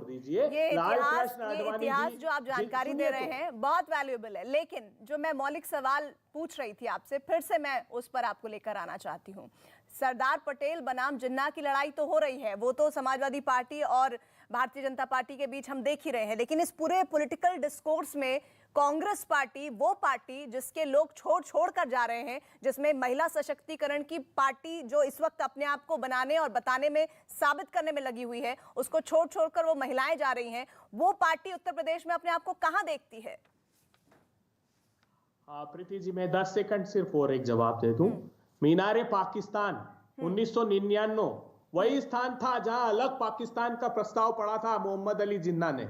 छोड़ दीजिए। ये इतिहास जो आप जानकारी दे रहे हैं बहुत वैल्यूएबल है, लेकिन जो मैं मौलिक सवाल पूछ रही थी आपसे, फिर से मैं उस पर आपको लेकर आना चाहती हूँ। सरदार पटेल बनाम जिन्ना की लड़ाई तो हो रही है, वो तो समाजवादी पार्टी और भारतीय जनता पार्टी के बीच हम देख ही रहे हैं, लेकिन इस पूरे पॉलिटिकल डिस्कोर्स में कांग्रेस पार्टी, वो पार्टी जिसके लोग छोड़ कर जा रहे हैं, जिसमें महिला सशक्तिकरण की पार्टी जो इस वक्त अपने आप को बनाने और बताने में, साबित करने में लगी हुई है, उसको छोड़कर वो महिलाएं जा रही हैं, वो पार्टी उत्तर प्रदेश में अपने आप को कहां देखती है? प्रीति जी, मैं 10 सेकंड सिर्फ और एक जवाब दे दूं। मीनारे पाकिस्तान 1999 वही स्थान था जहां अलग पाकिस्तान का प्रस्ताव पड़ा था मोहम्मद अली जिन्ना ने।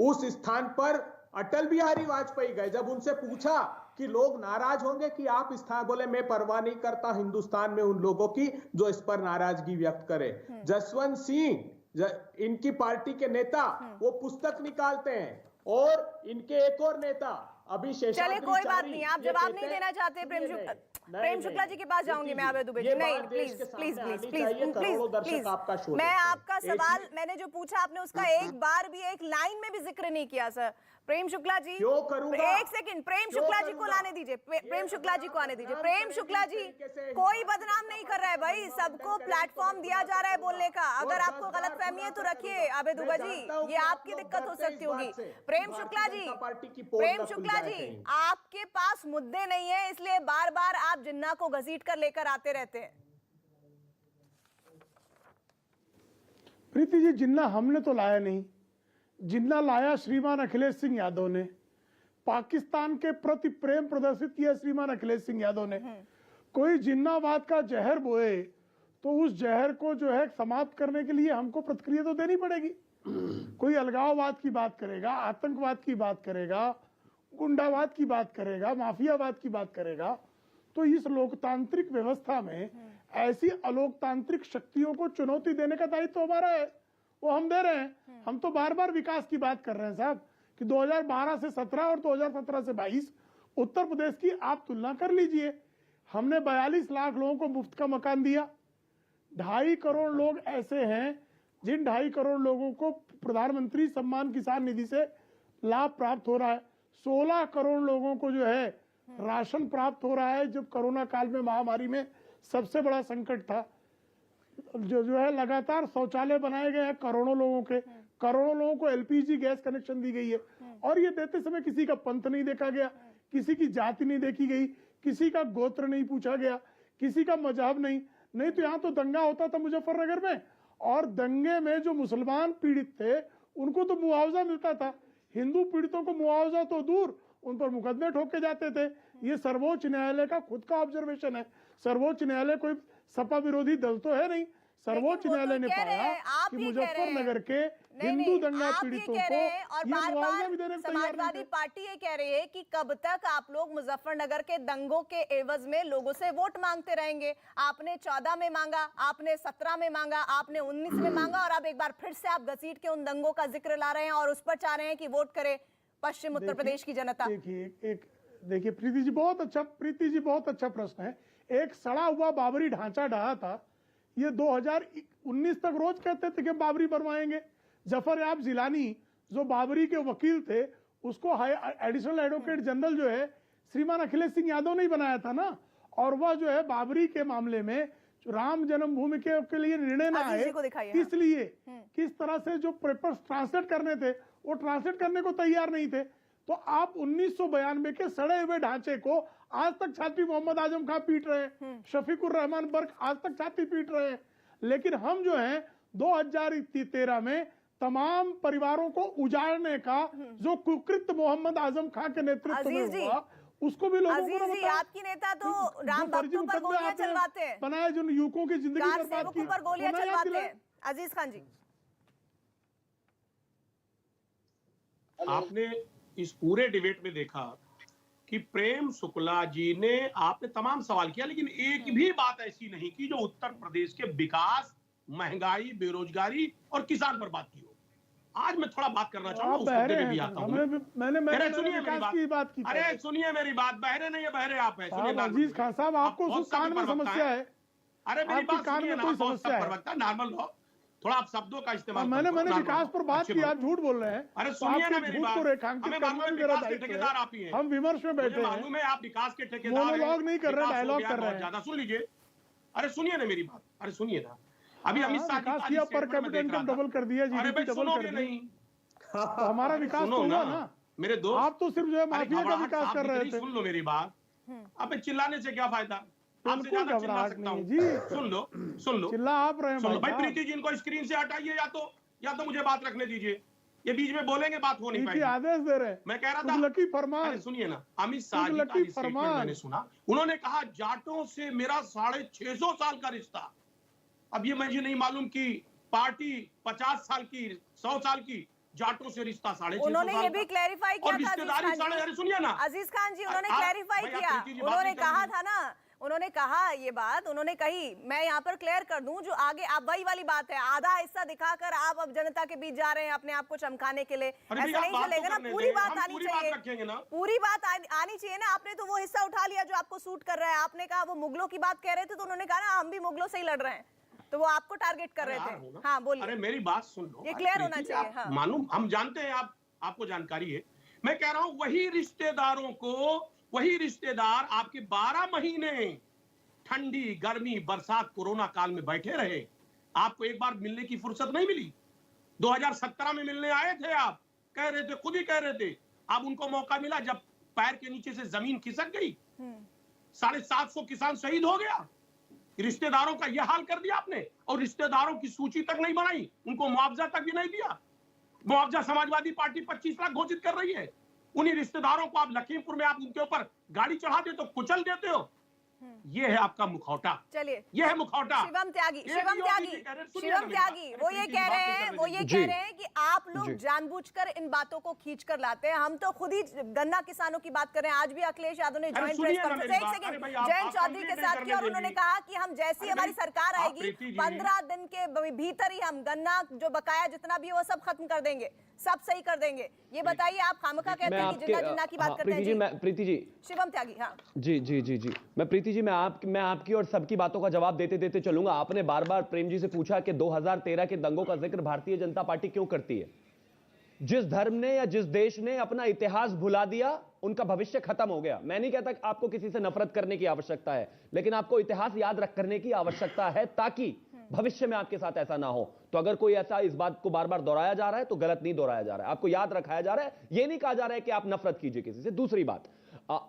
उस स्थान पर अटल बिहारी वाजपेयी गए। जब उनसे पूछा कि लोग नाराज होंगे कि आप स्थान, बोले मैं परवाह नहीं करता हिंदुस्तान में उन लोगों की जो इस पर नाराजगी व्यक्त करे। जसवंत सिंह, इनकी पार्टी के नेता, वो पुस्तक निकालते हैं, और इनके एक और नेता अभी चलिए कोई बात नहीं, आप जवाब नहीं देना चाहते प्रेम शुक्ला जी के पास जाऊंगी मैं। आबे दुबे जी, नहीं please please please please please, मैं आपका सवाल मैंने जो पूछा आपने उसका एक बार भी, एक लाइन में भी जिक्र नहीं किया सर। प्रेम शुक्ला जी, एक सेकंड, प्रेम शुक्ला जी को लाने दीजिए, प्रेम शुक्ला जी को आने दीजिए। प्रेम शुक्ला जी, कोई बदनाम नहीं कर रहा है भाई, सबको प्लेटफॉर्म दिया जा रहा है बोलने का। अगर आपको गलतफहमी है तो रखिए आबे दुबे जी, ये आपकी दिक्कत हो सकती होगी। प्रेम शुक्ला जी, प्रेम शुक्ला जी, आपके पास मुद्दे नहीं है, इसलिए बार बार आप जिन्ना को घसीट कर लेकर आते रहते हैं। प्रीति जी, जिन्ना हमने तो लाया नहीं, जिन्ना लाया श्रीमान अखिलेश सिंह यादव ने। पाकिस्तान के प्रति प्रेम प्रदर्शित किया श्रीमान अखिलेश सिंह यादव ने। कोई जिन्नावाद का जहर बोए तो उस जहर को जो है समाप्त करने के लिए हमको प्रतिक्रिया तो देनी पड़ेगी। कोई अलगाववाद की बात करेगा, आतंकवाद की बात करेगा, गुंडावाद की बात करेगा, माफियावाद की बात करेगा, तो इस लोकतांत्रिक व्यवस्था में ऐसी अलोकतांत्रिक शक्तियों को चुनौती देने का दायित्व तो हमारा है, वो हम दे रहे हैं। हम तो बार बार विकास की बात कर रहे हैं साहब, कि 2012 से 17 और 2017 से 22 उत्तर प्रदेश की आप तुलना कर लीजिए। हमने 42 लाख लोगों को मुफ्त का मकान दिया। 2.5 करोड़ लोग ऐसे हैं जिन 2.5 करोड़ लोगों को प्रधानमंत्री सम्मान किसान निधि से लाभ प्राप्त हो रहा है। 16 करोड़ लोगों को जो है राशन प्राप्त हो रहा है, जब कोरोना काल में, महामारी में सबसे बड़ा संकट था। जो है लगातार शौचालय बनाए गए हैं करोड़ों लोगों के, करोड़ों लोगों को एलपीजी गैस कनेक्शन दी गई है। और ये देते समय किसी का पंथ नहीं देखा गया, किसी की जाति नहीं देखी गई, किसी का गोत्र नहीं पूछा गया, किसी का मजहब नहीं तो यहाँ तो दंगा होता था मुजफ्फरनगर में, और दंगे में जो मुसलमान पीड़ित थे उनको तो मुआवजा मिलता था। हिंदू पीड़ितों को मुआवजा तो दूर, उन पर मुकदमे ठोके जाते थे। ये सर्वोच्च न्यायालय का खुद का ऑब्जर्वेशन है। सर्वोच्च न्यायालय कोई सपा विरोधी दल तो है नहीं। सर्वोच्च न्यायालय ने पाया कि मुजफ्फरनगर के हिंदू दंगा पीड़ितों को ये मुआवजा भी देने को तैयार नहीं। समाजवादी पार्टी ये कह रही है कि कब तक आप लोग मुजफ्फरनगर के दंगों के एवज में लोगों से वोट मांगते रहेंगे। आपने 14 में मांगा, आपने 17 में मांगा, आपने 19 में मांगा, और अब एक बार फिर से आप घसीट के उन दंगों का जिक्र ला रहे हैं और उस पर चाह रहे हैं कि वोट करे पश्चिम उत्तर प्रदेश की जनता। देखिए प्रीति जी, बहुत अच्छा प्रश्न है। एक सड़ा हुआ बाबरी ढांचा ढहा था, ये 2019 तक रोज कहते थे कि बाबरी बनवाएंगे। जफर याब जिलानी जो बाबरी के वकील थे, उसको एडिशनल एडवोकेट जनरल जो है श्रीमान अखिलेश सिंह यादव ने ही बनाया था ना। और वह जो है बाबरी के मामले में राम जन्मभूमि के लिए निर्णय ना आए, इसलिए किस तरह से जो पेपर्स ट्रांसलेट करने थे वो ट्रांसलेट करने को तैयार नहीं थे। तो आप 1992 के सड़े हुए ढांचे को आज तक छाती मोहम्मद आजम खान पीट रहे हैं, शफीकुर रहमान बर्क आज तक छाती पीट रहे हैं। लेकिन हम जो हैं 2013 में तमाम परिवारों को उजाड़ने का जो कुकृत्य मोहम्मद आजम खान के नेतृत्व में हुआ, उसको भी लोगों को आपकी नेता तो राम भक्तों पर गोलियां चलवाते हैं, बनाए जो युवकों की जिंदगी बर्बाद की, पर गोलियां चलवाते हैं। अजीज खान जी, आपने इस पूरे डिबेट में देखा कि प्रेम शुक्ला जी ने, आपने तमाम सवाल किया, लेकिन एक भी बात ऐसी नहीं की जो उत्तर प्रदेश के विकास, महंगाई, बेरोजगारी और किसान पर बात की हो। आज मैं थोड़ा बात करना चाहूंगा, उस मुद्दे पे भी आता हूं। सुनिए मेरी बात, अरे सुनिए मेरी बात, बहरे नहीं है, बहरे आप है। सुनिए अजीज खान साहब, आपको कान में समस्या है। अरे मेरी बात सुनिए ना, नॉर्मल लो। थोड़ा आप शब्दों का इस्तेमाल मैंने करते हो। विकास पर बात की, आप झूठ बोल रहे हैं। अरे तो सुनिए ना आपके मेरी झूठ बात, को रेखांकित हमें करना मालूम भी है मेरा विकास के दायित्व ठेकेदार आप ही है। हैं। हम विमर्श में मुझे बैठे हैं, मालूम है आप विकास के ठेकेदार हैं। मोनोलॉग नहीं कर रहे, विकास हो डायलॉग गया कर रहे बहुत हैं। ज्यादा, सुन लीजिए। अरे सुनिए ना मेरी बात, अरे सुनिए ना। अभी हाँ, अमित शाह जी विकास का किया, पर स्टेटमेंट में कैपिटा देख रहा इनकम था। डबल कर दिया, अरे जीडीपी भाई डबल सुनोगे कर दी। नहीं, तो हमारा विकास तो हुआ ना। मेरे दोस्त। आप तो सिर्फ जो है अरे माफिया का घबराहट विकास साफ कर दिख रहे रही, थे। सुन लो मेरी बात। अबे चिल्लाने से क्या फायदा, आपसे बिल्कुल ज्यादा चिल्ला घबराहट सकता नहीं हूँ। जी। सुन लो चिल्ला आप रहे हैं सुन लो भाई भाई। साहब। प्रीति जी इनको स्क्रीन से हटाइए, या तो मुझे बात रखने दीजिए। ये बीच में बोलेंगे, बात हो नहीं प्रीति पाएगी। आदेश दे रहे हैं। मैं कह रहा था, तुगलकी फरमान। अरे सुनिए ना, अमित शाह जी का तुगलकी स्टेटमेंट फरमान। मैंने सुना। उन्होंने कहा जाटों से मेरा 650 साल का रिश्ता। अब ये मुझे नहीं मालूम कि पार्टी 50 साल की, 100 साल की, जाटों से रिश्ता 650 उन्होंने साल ये का। भी क्लैरिफाई किया और था रिश्तेदारी अजीज खान साढ़े, जी। अरे सुनिए ना, अजीज खान जी उन्होंने आप- क्लैरिफाई भाई आप किया। प्रीति जी बात उन्होंने नहीं कहा करेंगे। था ना, उन्होंने कहा ये बात, उन्होंने कही, मैं यहाँ पर क्लियर कर दूं, जो आगे आप वही वाली बात है, आधा हिस्सा दिखाकर आप अब जनता के बीच जा रहे हैं अपने आप को चमकाने के लिए। अरे ऐसे भैया, नहीं बात तो चलेगा ना, करने पूरी दें, बात हम आनी पूरी बात चाहिए, रखेंगे ना। पूरी बात आनी चाहिए ना। आपने तो वो हिस्सा उठा लिया जो आपको सूट कर रहा है। आपने कहा वो मुगलों की बात कह रहे थे, तो उन्होंने कहा ना हम भी मुगलों से ही लड़ रहे हैं, तो वो आपको टारगेट कर रहे थे। हाँ बोलिए। अरे मेरी बात सुन लो, ये अरे clear होना प्रीति जी, चाहिए, आप हाँ। मालूम, हम जानते हैं, आपको जानकारी है। मैं कह रहा हूं वही रिश्तेदारों को, वही रिश्तेदार आपके 12 महीने ठंडी, गर्मी, बरसात, कोरोना काल में बैठे रहे। आपको एक बार मिलने की फुर्सत नहीं मिली। 2017 में मिलने आए थे, आप कह रहे थे, खुद ही कह रहे थे। अब उनको मौका मिला जब पैर के नीचे से जमीन खिसक गई, 750 किसान शहीद हो गया। रिश्तेदारों का यह हाल कर दिया आपने, और रिश्तेदारों की सूची तक नहीं बनाई, उनको मुआवजा तक भी नहीं दिया। मुआवजा समाजवादी पार्टी 25 लाख घोषित कर रही है। उन्हीं रिश्तेदारों को आप लखीमपुर में आप उनके ऊपर गाड़ी चढ़ा देते हो, कुचल देते हो। ये है आपका मुखौटा। चलिए, ये है मुखौटा। शिवम त्यागी, ये शिवम भी त्यागी, योगी जी कह रहे हैं, सुनिए शिवम ना मेरी त्यागी, बात। वो ये प्रीति जी कह बात रहे नहीं हैं, कर वो रही ये थी। कह रहे हैं कि आप लोग जानबूझकर इन बातों को खींचकर लाते हैं। हम तो खुद ही गन्ना किसानों की बात कर रहे हैं। आज भी अखिलेश यादव ने जॉइंट सुनिए प्रेस ना कॉन्फ्रेंस, मेरी एक बात। सेकंड, अरे भाई, आप जयंत चौधरी के कंप्लीट साथ नहीं किया, और करने उन्होंने देंगी। कहा कि हम जैसी अरे हमारी भाई, सरकार आप आएगी, प्रीति जी- 15 दिन के भीतर ही हम गन्ना जो बकाया जितना भी है वो सब खत्म कर देंगे, सब सही कर देंगे। ये बताइए, आप खामखा कहते हैं कि जिन्ना जिन्ना की बात करते हैं जी। प्रीति जी, शिवम त्यागी, हाँ जी जी जी जी, मैं प्रीति जी, मैं आपकी और सबकी बातों का जवाब देते देते चलूंगा। आपने बार बार प्रेम जी से पूछा कि 2013 के दंगों का जिक्र भारतीय जनता पार्टी क्यों करती है। जिस धर्म ने या जिस देश ने अपना इतिहास भुला दिया, उनका भविष्य खत्म हो गया। मैं नहीं कहता कि आपको किसी से नफरत करने की आवश्यकता है, लेकिन आपको इतिहास याद रख करने की आवश्यकता है, ताकि भविष्य में आपके साथ ऐसा ना हो। तो अगर कोई ऐसा इस बात को बार बार दोहराया जा रहा है तो गलत नहीं दोहराया जा रहा है, आपको याद रखाया जा रहा है। यह नहीं कहा जा रहा है कि आप नफरत कीजिए किसी से। दूसरी बात,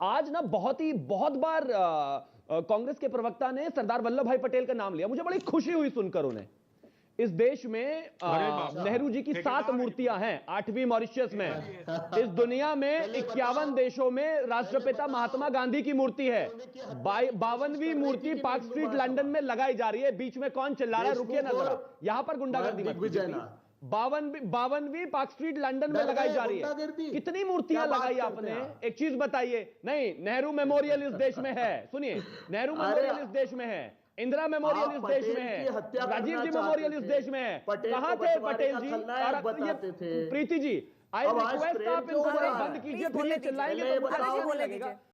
आज ना बहुत बार कांग्रेस के प्रवक्ता ने सरदार वल्लभ भाई पटेल का नाम लिया। मुझे बड़ी खुशी हुई सुनकर उन्हें। इस देश में नेहरू जी की 7 मूर्तियां हैं, 8वीं मॉरिशस में। इस दुनिया में 51 देशों में राष्ट्रपिता महात्मा गांधी की मूर्ति है। 52वीं मूर्ति पार्क स्ट्रीट लंदन में लगाई जा रही है। बीच में कौन चिल्ला रहा है, रुकिए ना जरा, यहां पर गुंडागर्दी मत कीजिए। 52वीं पार्क स्ट्रीट लंदन में लगाई जा रही है। कितनी मूर्तियां लगाई आपने? एक चीज बताइए। नहीं, नेहरू मेमोरियल इस देश में है, सुनिए, नेहरू मेमोरियल इस देश में है, इंदिरा मेमोरियल इस देश में है, राजीव जी मेमोरियल इस देश में है। कहां थे पटेल जी? और प्रीति जी, आई रिक्वेस्ट आप इन बंद कीजिए, फिर ये चिल्लाएंगे तो मुझे अच्छा नहीं लगेगा।